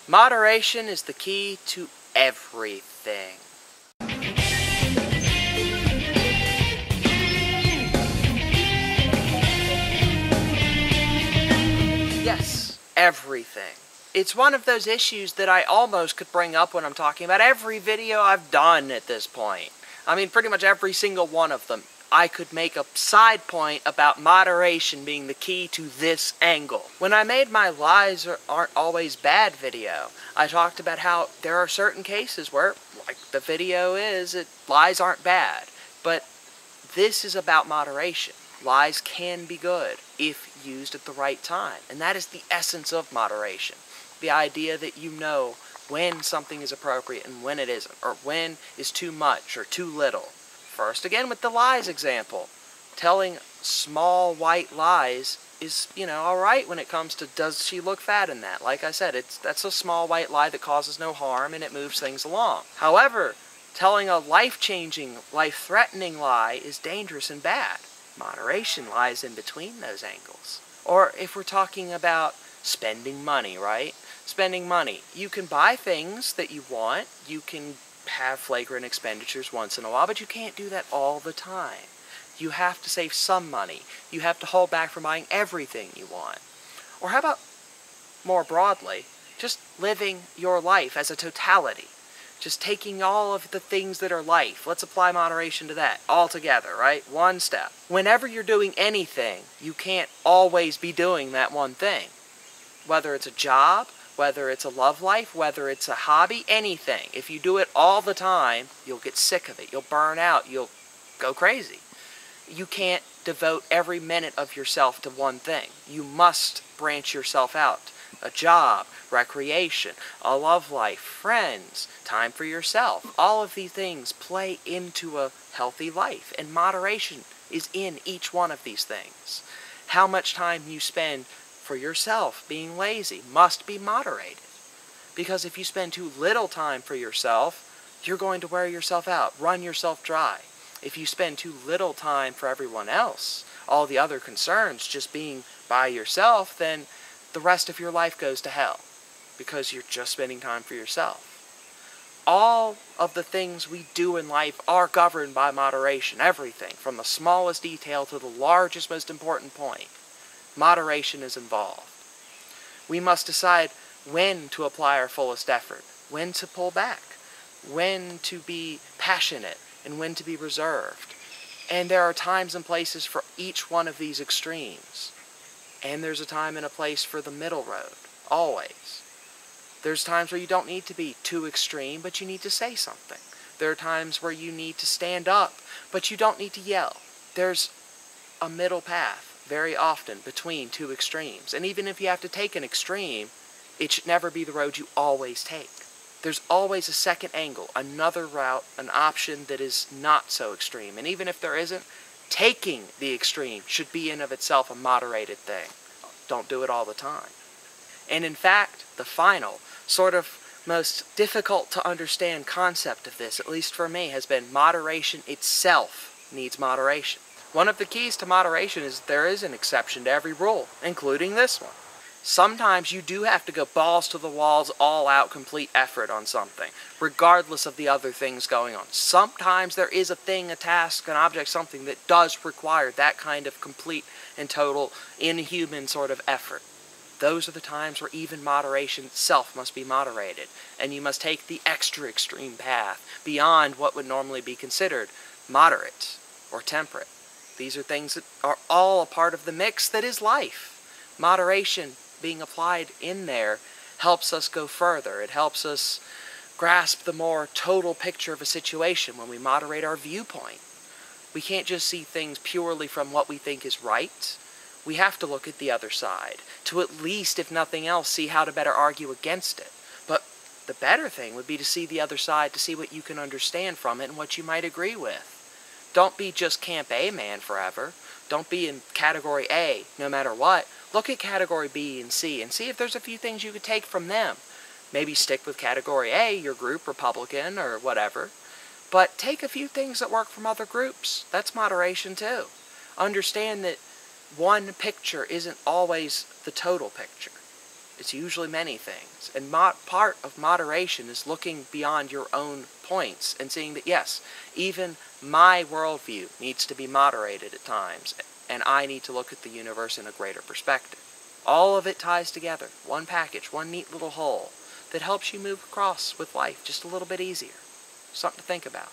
Moderation is the key to everything. Yes, everything. It's one of those issues that I almost could bring up when I'm talking about every video I've done at this point. I mean, pretty much every single one of them. I could make a side point about moderation being the key to this angle. When I made my lies aren't always bad video, I talked about how there are certain cases where, like the video is, lies aren't bad. But this is about moderation. Lies can be good if used at the right time. And that is the essence of moderation. The idea that you know when something is appropriate and when it isn't, or when is too much or too little. First, again, with the lies example. Telling small white lies is, alright when it comes to does she look fat in that. Like I said, that's a small white lie that causes no harm and it moves things along. However, telling a life-changing, life-threatening lie is dangerous and bad. Moderation lies in between those angles. Or if we're talking about spending money, right? Spending money. You can buy things that you want. You can have flagrant expenditures once in a while, but you can't do that all the time. You have to save some money. You have to hold back from buying everything you want. Or how about, more broadly, just living your life as a totality. Just taking all of the things that are life. Let's apply moderation to that all together, right? One step. Whenever you're doing anything, you can't always be doing that one thing. Whether it's a job, whether it's a love life, whether it's a hobby, anything. If you do it all the time, you'll get sick of it. You'll burn out. You'll go crazy. You can't devote every minute of yourself to one thing. You must branch yourself out. A job, recreation, a love life, friends, time for yourself. All of these things play into a healthy life, and moderation is in each one of these things. How much time you spend for yourself being lazy must be moderated. Because if you spend too little time for yourself, you're going to wear yourself out, run yourself dry. If you spend too little time for everyone else, all the other concerns just being by yourself, then the rest of your life goes to hell because you're just spending time for yourself. All of the things we do in life are governed by moderation. Everything, from the smallest detail to the largest, most important point. Moderation is involved. We must decide when to apply our fullest effort, when to pull back, when to be passionate, and when to be reserved. And there are times and places for each one of these extremes. And there's a time and a place for the middle road, always. There's times where you don't need to be too extreme, but you need to say something. There are times where you need to stand up, but you don't need to yell. There's a middle path, very often, between two extremes. And even if you have to take an extreme, it should never be the road you always take. There's always a second angle, another route, an option that is not so extreme. And even if there isn't, taking the extreme should be in of itself a moderated thing. Don't do it all the time. And in fact, the final, sort of most difficult to understand concept of this, at least for me, has been moderation itself needs moderation. One of the keys to moderation is there is an exception to every rule, including this one. Sometimes you do have to go balls to the walls, all out, complete effort on something, regardless of the other things going on. Sometimes there is a thing, a task, an object, something that does require that kind of complete and total, inhuman sort of effort. Those are the times where even moderation itself must be moderated, and you must take the extra extreme path beyond what would normally be considered moderate or temperate. These are things that are all a part of the mix that is life. Moderation being applied in there helps us go further. It helps us grasp the more total picture of a situation when we moderate our viewpoint. We can't just see things purely from what we think is right. We have to look at the other side to at least, if nothing else, see how to better argue against it. But the better thing would be to see the other side, to see what you can understand from it and what you might agree with. Don't be just Camp A man forever. Don't be in Category A no matter what. Look at Category B and C and see if there's a few things you could take from them. Maybe stick with Category A, your group, Republican, or whatever. But take a few things that work from other groups. That's moderation too. Understand that one picture isn't always the total picture. It's usually many things. And part of moderation is looking beyond your own points and seeing that, yes, even my worldview needs to be moderated at times, and I need to look at the universe in a greater perspective. All of it ties together, one package, one neat little whole that helps you move across with life just a little bit easier. Something to think about.